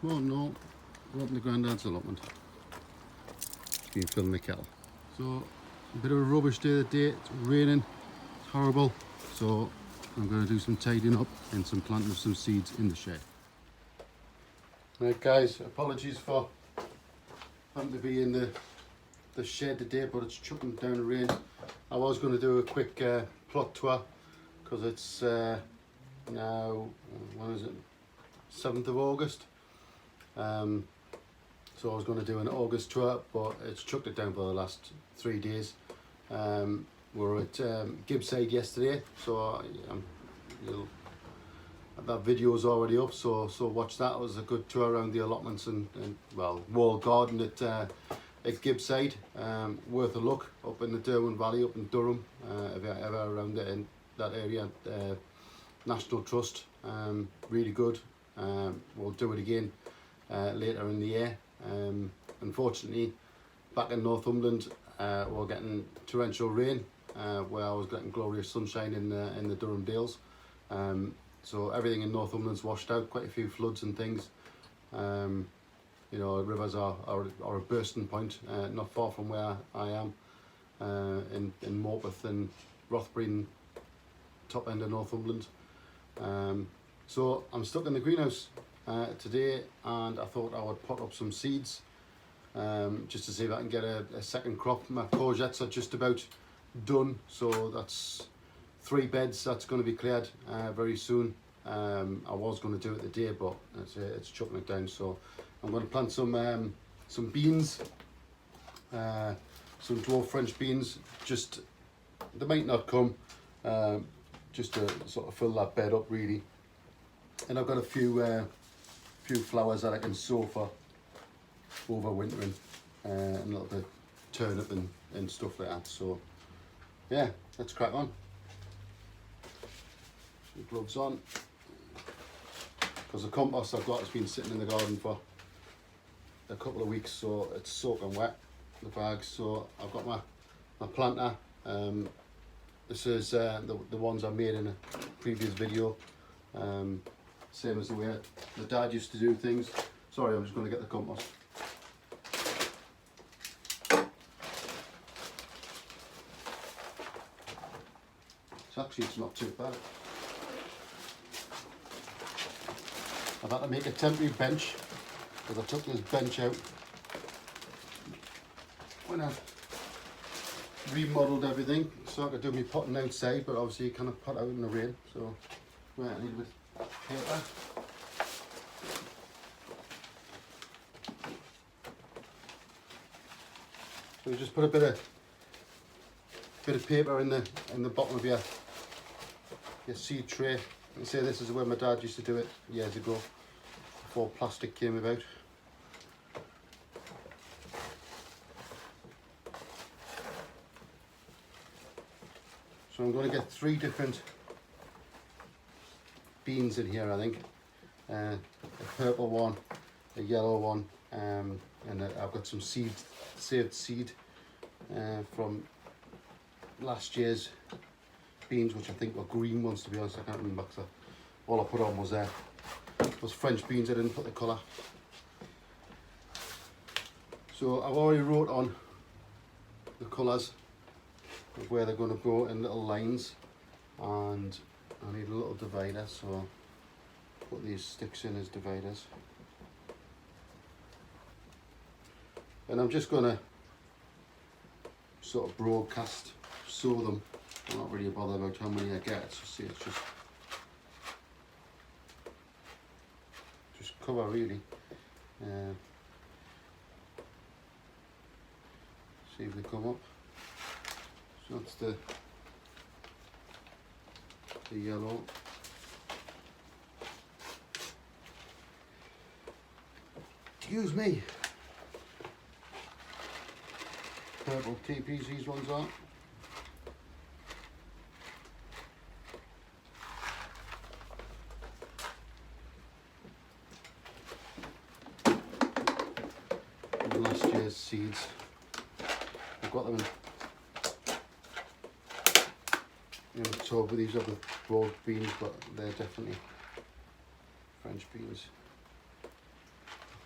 Well, no, we're up in the Grandads Allotment. It's been filling the kettle. So, a bit of a rubbish day today. It's raining, it's horrible. So, I'm going to do some tidying up and some planting of some seeds in the shed. Right, guys, apologies for having to be in the shed today, but it's chucking down the rain. I was going to do a quick plot tour because it's now, when is it? 7th of August. So I was going to do an August tour, but it's chucked it down for the last 3 days. We were at Gibbside yesterday, so that video is already up. So watch that. It was a good tour around the allotments and well, wall garden at Gibbside. Worth a look up in the Derwent Valley, up in Durham, if you're ever around there in that area. National Trust, really good. We'll do it again later in the year. Unfortunately, back in Northumberland, we're getting torrential rain, where I was getting glorious sunshine in the Durham Dales. So everything in Northumberland's washed out, quite a few floods and things. You know, rivers are a bursting point, not far from where I am, in Morpeth and Rothbury and top end of Northumberland. So I'm stuck in the greenhouse today, and I thought I would pot up some seeds just to see if I can get a second crop. My courgettes are just about done, so that's 3 beds that's going to be cleared very soon. I was going to do it today, but it's chucking it down, so I'm going to plant some beans, some dwarf French beans. Just, they might not come, just to sort of fill that bed up really. And I've got a few flowers that I can sow for overwintering, and a little bit of turnip and stuff like that. So yeah, let's crack on. Some gloves on, because the compost I've got has been sitting in the garden for a couple of weeks, so it's soaking wet, the bags. So I've got my planter. This is the ones I made in a previous video. Same as the way the dad used to do things. Sorry, I'm just going to get the compost. It's not too bad. I've had to make a temporary bench because I took this bench out when I remodeled everything, so I could do my potting outside, but obviously you cannot pot out in the rain. So right, I need a bit of paper. So you just put a bit of paper in the bottom of your seed tray. And say this is the way my dad used to do it years ago, before plastic came about. So I'm going to get 3 different beans in here, I think. A purple one, a yellow one, and I've got some saved seed from last year's beans, which I think were green ones, to be honest. I can't remember, because all I put on was French beans. I didn't put the colour. So I've already wrote on the colours of where they're going to go in little lines, and I need a little divider, so put these sticks in as dividers. And I'm just going to sort of broadcast sow them. I'm not really bothered about how many I get. It's just cover really. See if they come up. So that's the yellow. Excuse me. Purple teepees, these ones are. And last year's seeds. I've got them in October. These are the broad beans, but they're definitely French beans.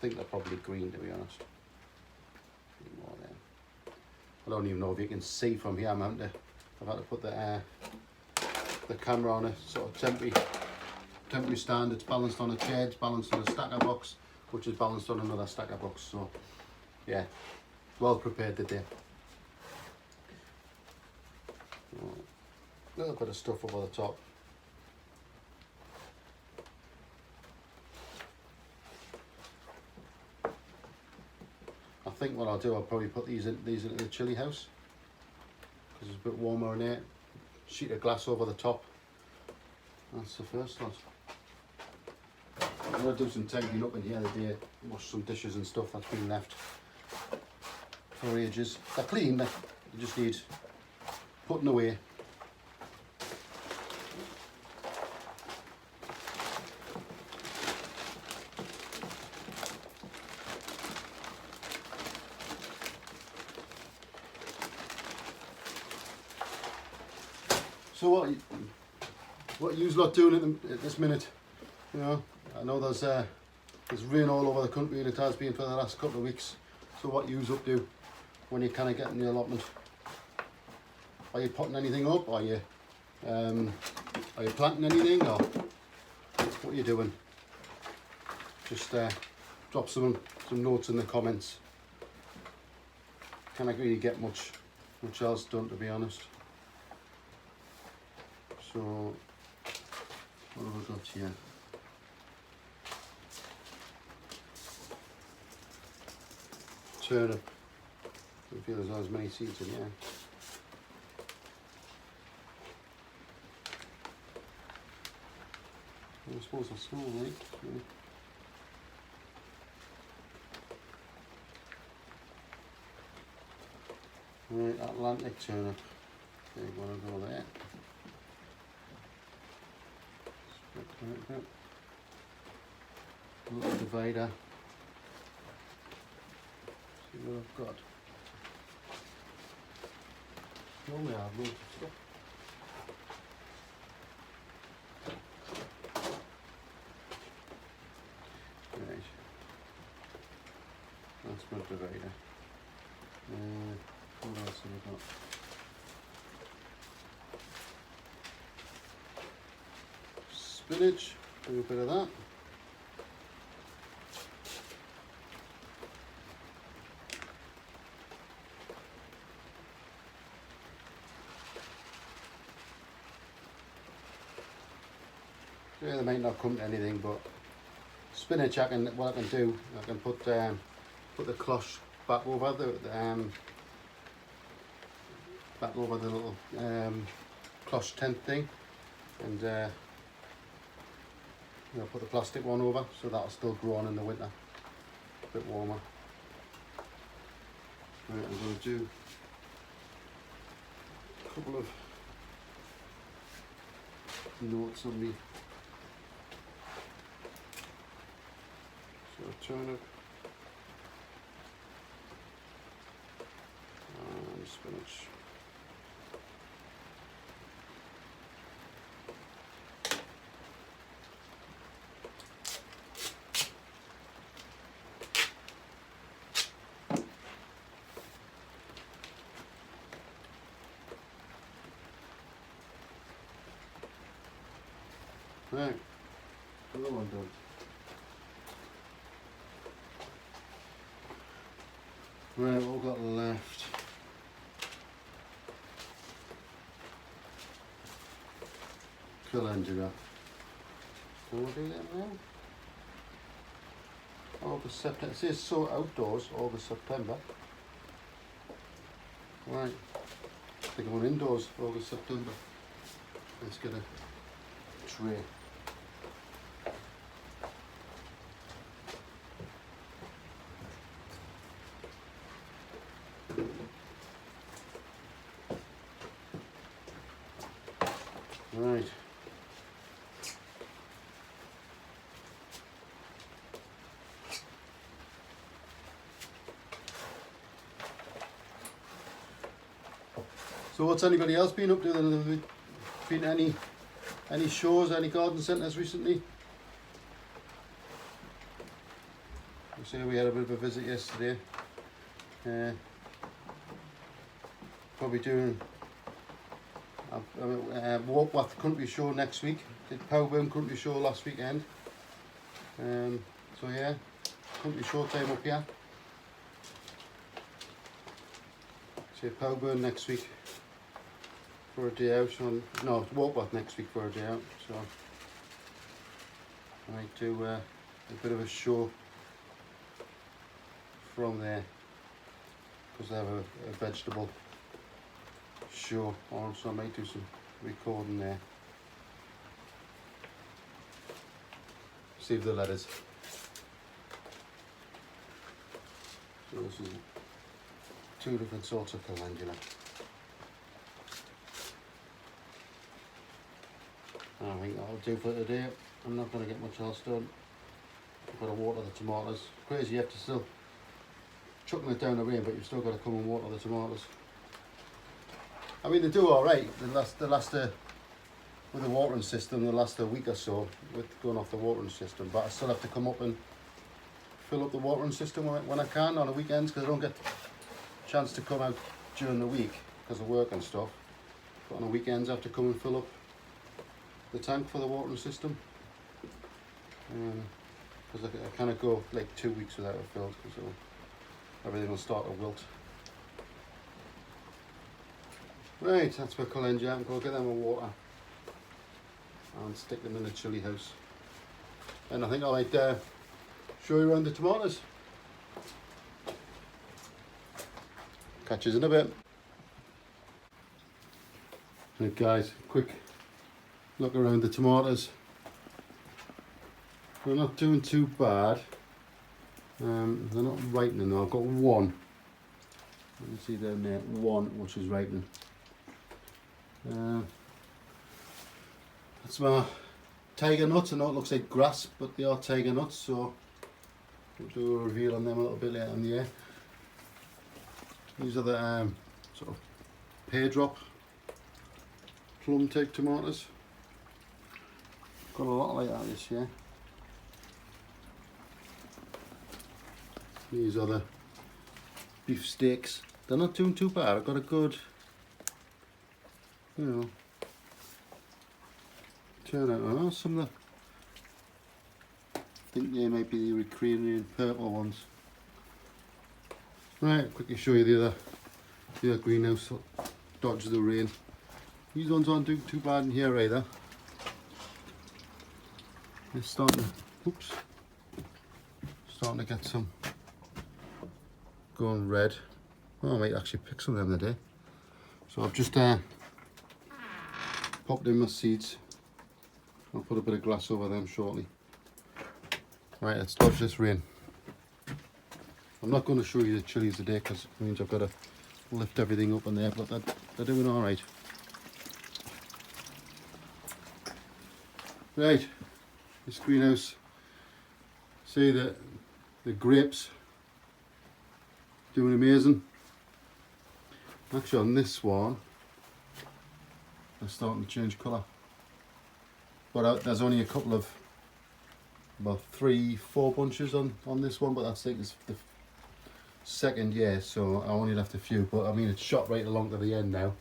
think they're probably green, to be honest. More there. I don't even know if you can see from here. I've had to put the camera on a sort of temporary stand. It's balanced on a chair, it's balanced on a stacker box, which is balanced on another stacker box. So yeah, well prepared today. A little bit of stuff over the top. I think what I'll do, I'll probably put these into the chilli house because it's a bit warmer in there. Sheet of glass over the top. That's the first lot. I'm going to do some tidying up in here today, wash some dishes and stuff that's been left for ages. They're clean, they just need putting away. So what you's lot doing at this minute? You know, I know there's rain all over the country, and it has been for the last couple of weeks. So what you's up to when you kind of get in the allotment? Are you putting anything up? Are you planting anything, or what are you doing? Just drop some notes in the comments. Can't really get much else done, to be honest. So what have I got here? Turnip. I feel there's not as many seeds in here. I suppose I smell like. Right, Atlantic turnip. They want to go there. A little divider. See what I've got. Normally I have loads of stuff. Right. That's my divider. What else have I got? Spinach, do a bit of that. Yeah, they might not come to anything, but spinach, what I can do, I can put the cloche back over the little cloche tent thing, and you know, put the plastic one over, so that'll still grow on in the winter, a bit warmer. Right, I'm going to do a couple of notes on me. So turnip and spinach. Right, another one done. Right, what we've got left. Calendula. So we'll do that now. August, September. It says so outdoors, August, September. Right. I think I'm indoors, August, September. Let's get a tray. Right. So what's anybody else been up to then? Have there been any shows, any garden centres recently? So we had a bit of a visit yesterday. Probably doing walk with the country show next week. Did Powburn country show last weekend. So yeah, country show time up here. So Powburn next week for a day out. No, Walkworth next week for a day out. So I might do a bit of a show from there because they have a vegetable show on, so I might do some recording there. See if the letters. So this is 2 different sorts of calendula. I think that'll do for today. I'm not going to get much else done. I've got to water the tomatoes. Crazy, you have to still chucking it down the rain, but you've still got to come and water the tomatoes. I mean, they do all right. They last with the watering system. They last a week or so with going off the watering system. But I still have to come up and fill up the watering system when I can on the weekends because I don't get a chance to come out during the week because of work and stuff. But on the weekends, I have to come and fill up the tank for the watering system. Because I kind of go like 2 weeks without it filled, so everything will start to wilt. Right, that's my calendula. I'm going to get them a water and stick them in the chilli house. And I think I might show you around the tomatoes. Catch us in a bit. Right guys, quick look around the tomatoes. They're not doing too bad. They're not ripening though. I've got one. You can see down there, one which is ripening. That's my tiger nuts. I know it looks like grass, but they are tiger nuts, so we'll do a reveal on them a little bit later in the year. These are the sort of pear drop plum type tomatoes. Got a lot like that this year. These are the beef steaks. They're not doing too bad. I've got a good, you know, turnout on them. Some of the, I think they might be the Ukrainian purple ones. Right, quickly show you the other greenhouse. Dodge the rain. These ones aren't doing too bad in here either. They're starting to get some going red. Oh, I might actually pick some of them today. So I've just popped in my seeds. I'll put a bit of glass over them shortly. Right, let's dodge this rain. I'm not going to show you the chilies today because it means I've got to lift everything up in there, but they're doing all right. Right, this greenhouse, see the grapes doing amazing. Actually on this one, they're starting to change colour. But there's only a couple of, about 3-4 bunches on this one, but that's like the second year, so I only left a few. But I mean, it's shot right along to the end now,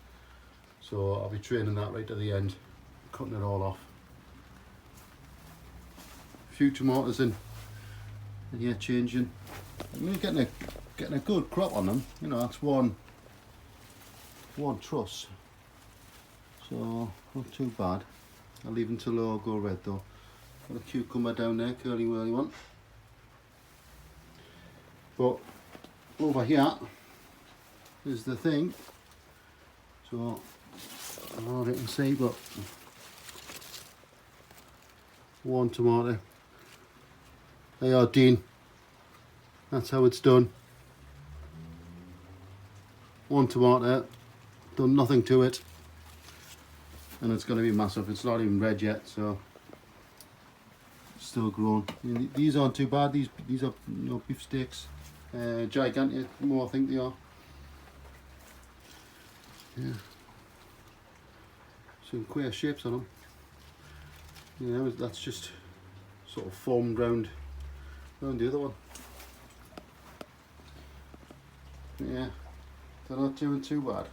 so I'll be training that right to the end, cutting it all off. A few tomatoes in here changing. I mean, getting a good crop on them. You know, that's one truss, so not too bad. I'll leave them till they all go red though. Got a cucumber down there, curly whirly one. But over here is the thing. So I don't know if you can see, but one tomato. They are Dean. That's how it's done. One tomato, done nothing to it, and it's going to be massive. It's not even red yet, so still growing. These aren't too bad. These are, you know, beef steaks, gigantic. More I think they are. Yeah, some queer shapes on them. You know, that's just sort of formed round the other one. Yeah, they're not doing too bad.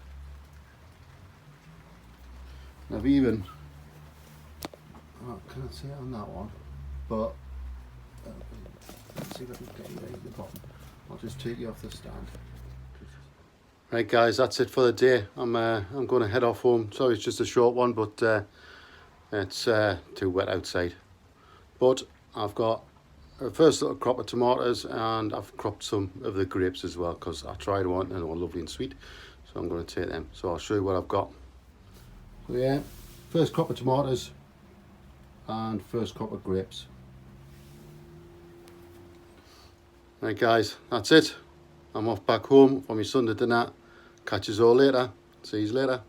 I've even, oh, can't see it on that one, but let's see if I can get you at the bottom. I'll just take you off the stand. Right guys, that's it for the day. I'm going to head off home. Sorry, it's just a short one, but it's too wet outside. But I've got a first little crop of tomatoes, and I've cropped some of the grapes as well, because I tried one and they were lovely and sweet. So I'm going to take them. So I'll show you what I've got. So yeah, first crop of tomatoes and first crop of grapes. Right guys, that's it. I'm off back home for my Sunday dinner. Catch you all later. See you later.